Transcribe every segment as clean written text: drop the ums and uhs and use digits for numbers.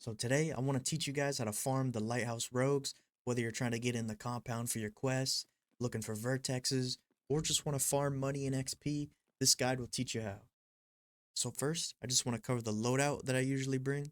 So today I want to teach you guys how to farm the Lighthouse rogues, whether you're trying to get in the compound for your quests, looking for vertexes, or just want to farm money and XP. This guide will teach you how. So first, I just want to cover the loadout that I usually bring.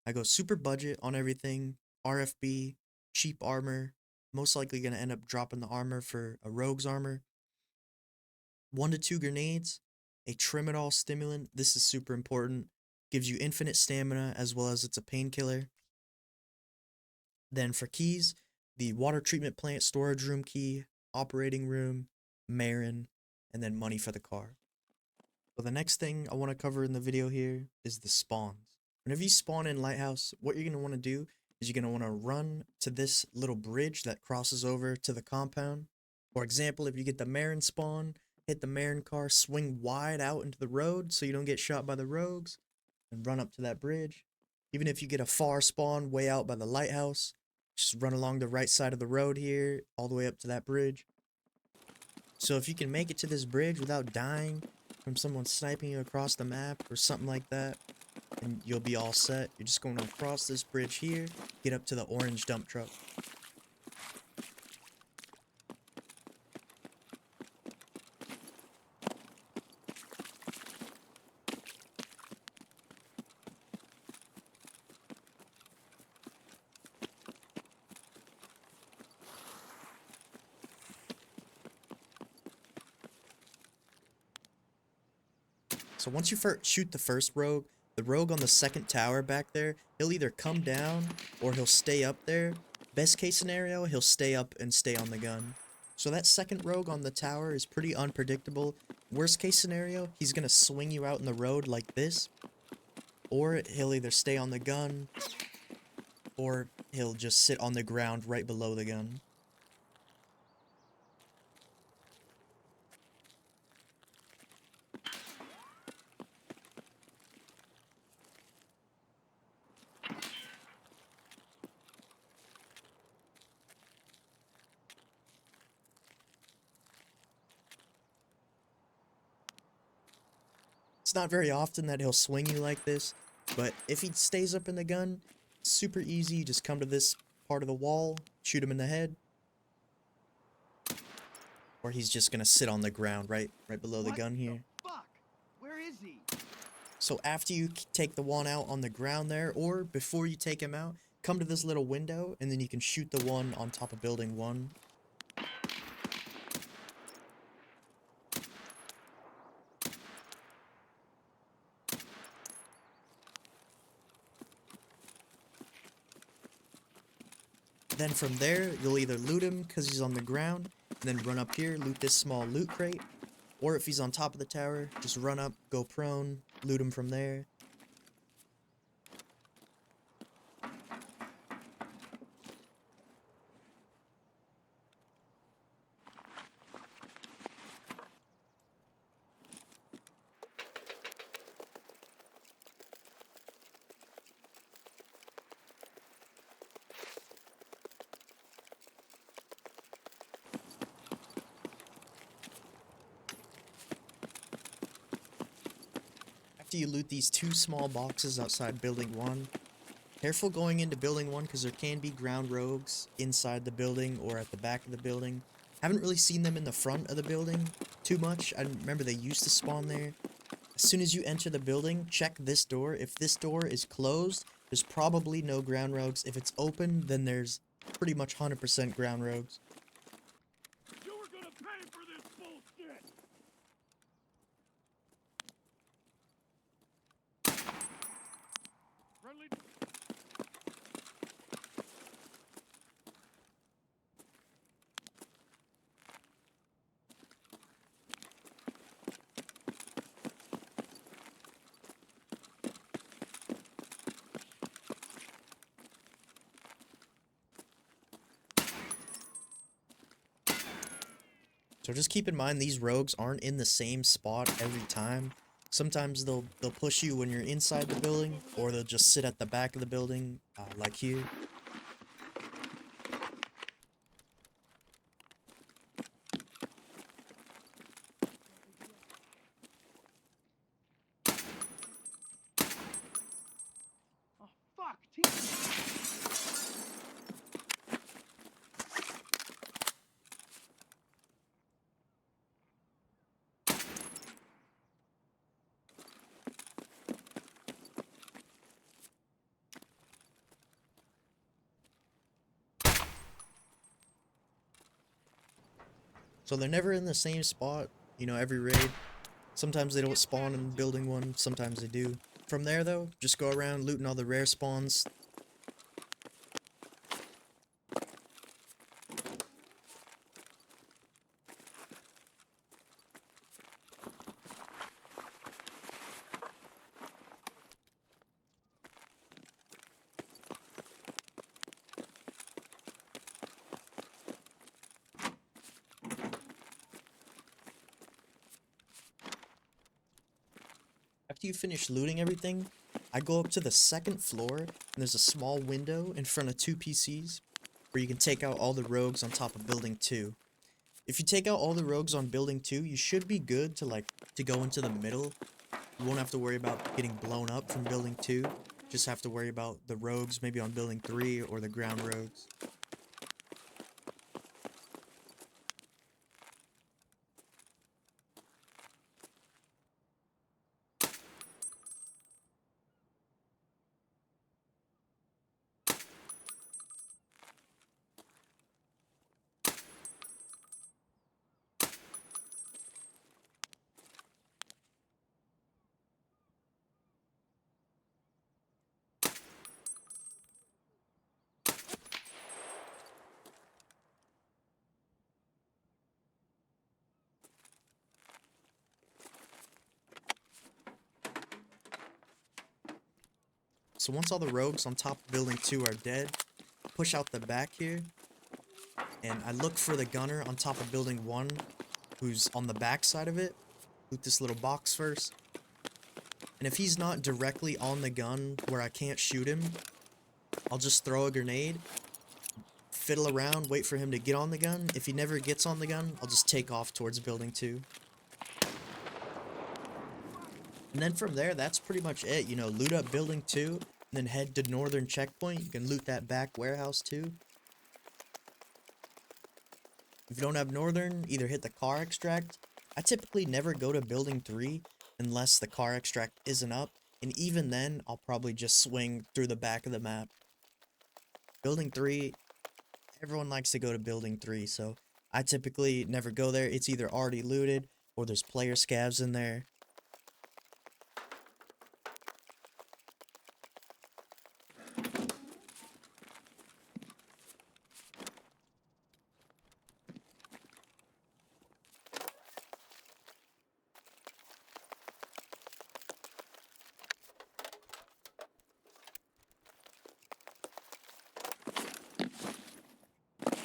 I go super budget on everything, RFB, cheap armor, most likely going to end up dropping the armor for a rogue's armor, 1 to 2 grenades, a trim it all stimulant. This is super important. Gives you infinite stamina as well as it's a painkiller. Then for keys, the water treatment plant storage room key, operating room, Marin, and then money for the car. So the next thing I want to cover in the video here is the spawns. Whenever you spawn in Lighthouse, what you're going to want to do is you're going to want to run to this little bridge that crosses over to the compound. For example, if you get the Marin spawn, hit the Marin car, swing wide out into the road so you don't get shot by the rogues, and run up to that bridge. Even if you get a far spawn way out by the Lighthouse, just run along the right side of the road here, all the way up to that bridge. So if you can make it to this bridge without dying from someone sniping you across the map or something like that, and you'll be all set. You're just going to cross this bridge here, get up to the orange dump truck. So once you shoot the first rogue, the rogue on the second tower back there, he'll either come down or he'll stay up there. Best case scenario, he'll stay up and stay on the gun. So that second rogue on the tower is pretty unpredictable. Worst case scenario, he's gonna swing you out in the road like this, or he'll either stay on the gun, or he'll just sit on the ground right below the gun. It's not very often that he'll swing you like this, but if he stays up in the gun, super easy. You just come to this part of the wall, shoot him in the head, or he's just gonna sit on the ground right below the gun here. Fuck? Where is he? So after you take the one out on the ground there, or before you take him out, come to this little window, and then you can shoot the one on top of building 1. Then from there, you'll either loot him because he's on the ground, and then run up here, loot this small loot crate, or if he's on top of the tower, just run up, go prone, loot him from there. After you loot these 2 small boxes outside building 1, careful going into building 1 because there can be ground rogues inside the building or at the back of the building. Haven't really seen them in the front of the building too much. I remember they used to spawn there. As soon as you enter the building, check this door. If this door is closed, there's probably no ground rogues. If it's open, then there's pretty much 100% ground rogues. You were gonna pay for this bullshit! Friendly. So just keep in mind these rogues aren't in the same spot every time. Sometimes they'll push you when you're inside the building, or they'll just sit at the back of the building, like here. Fuck, team. So they're never in the same spot, you know, every raid. Sometimes they don't spawn in building 1, sometimes they do. From there though, just go around looting all the rare spawns. After you finish looting everything, I go up to the 2nd floor, and there's a small window in front of 2 PCs, where you can take out all the rogues on top of building 2. If you take out all the rogues on building 2, you should be good to go into the middle. You won't have to worry about getting blown up from building 2, just have to worry about the rogues maybe on building 3 or the ground rogues. So once all the rogues on top of building 2 are dead, push out the back here, and I look for the gunner on top of building 1, who's on the back side of it. Loot this little box first. And if he's not directly on the gun where I can't shoot him, I'll just throw a grenade, fiddle around, wait for him to get on the gun. If he never gets on the gun, I'll just take off towards building 2. And then from there, that's pretty much it. You know, loot up building 2, and then head to northern checkpoint. You can loot that back warehouse too. If you don't have northern, either hit the car extract. I typically never go to building 3 unless the car extract isn't up. And even then, I'll probably just swing through the back of the map. Building 3, everyone likes to go to building 3, so I typically never go there. It's either already looted, or there's player scavs in there.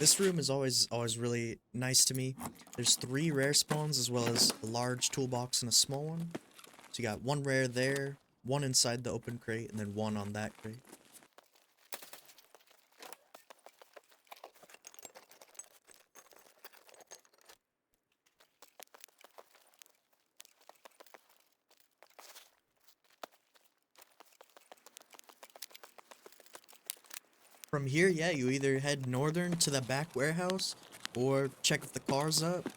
This room is always really nice to me. There's 3 rare spawns as well as a large toolbox and a small one. So you got 1 rare there, 1 inside the open crate, and then 1 on that crate. From here, yeah, you either head northern to the back warehouse, or check if the car's up.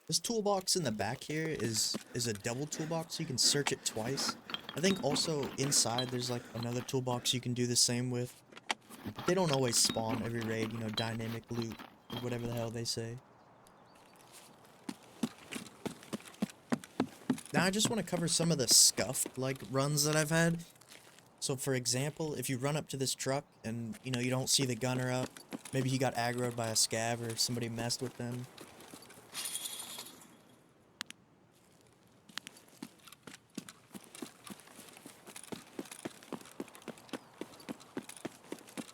This toolbox in the back here is a double toolbox, so you can search it twice. I think also inside there's like another toolbox you can do the same with. They don't always spawn every raid, you know, dynamic loot, or whatever the hell they say. Now I just want to cover some of the scuffed, like, runs that I've had. So for example, if you run up to this truck and, you know, you don't see the gunner up, maybe he got aggroed by a scav or somebody messed with them.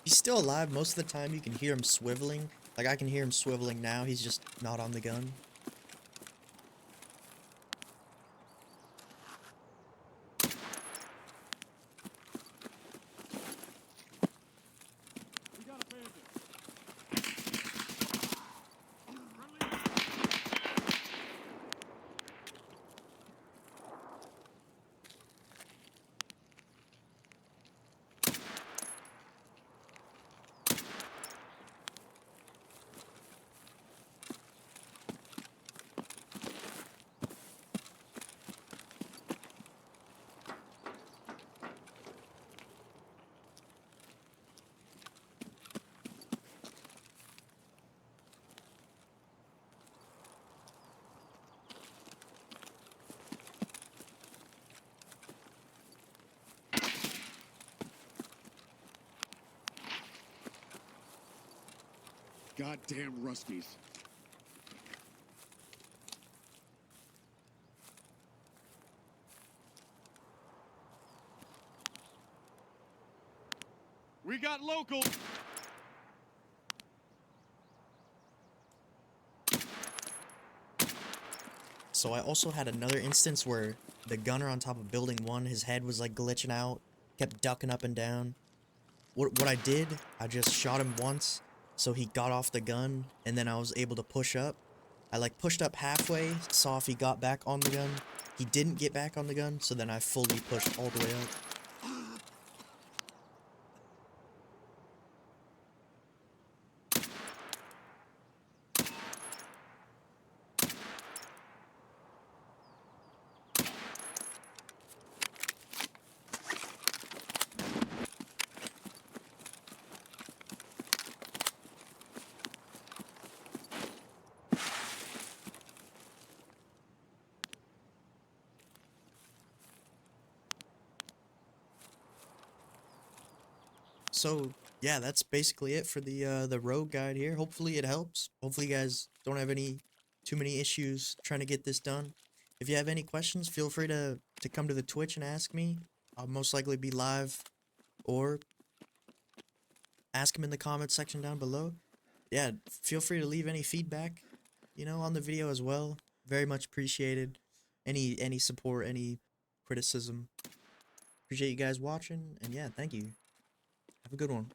He's still alive. Most of the time you can hear him swiveling. Like, I can hear him swiveling now. He's just not on the gun. We got a bandit. Goddamn Ruskies. We got local. So I also had another instance where the gunner on top of building 1, his head was like glitching out, kept ducking up and down. What I did, I just shot him once, so he got off the gun, and then I was able to push up. I like pushed up halfway, saw if he got back on the gun. He didn't get back on the gun, so then I fully pushed all the way up. So yeah, that's basically it for the road guide here. Hopefully it helps. Hopefully you guys don't have too many issues trying to get this done. If you have any questions, feel free to come to the Twitch and ask me. I'll most likely be live, or ask them in the comments section down below. Yeah, feel free to leave any feedback, you know, on the video as well. Very much appreciated. Any support, any criticism. Appreciate you guys watching, and yeah, thank you. Have a good one.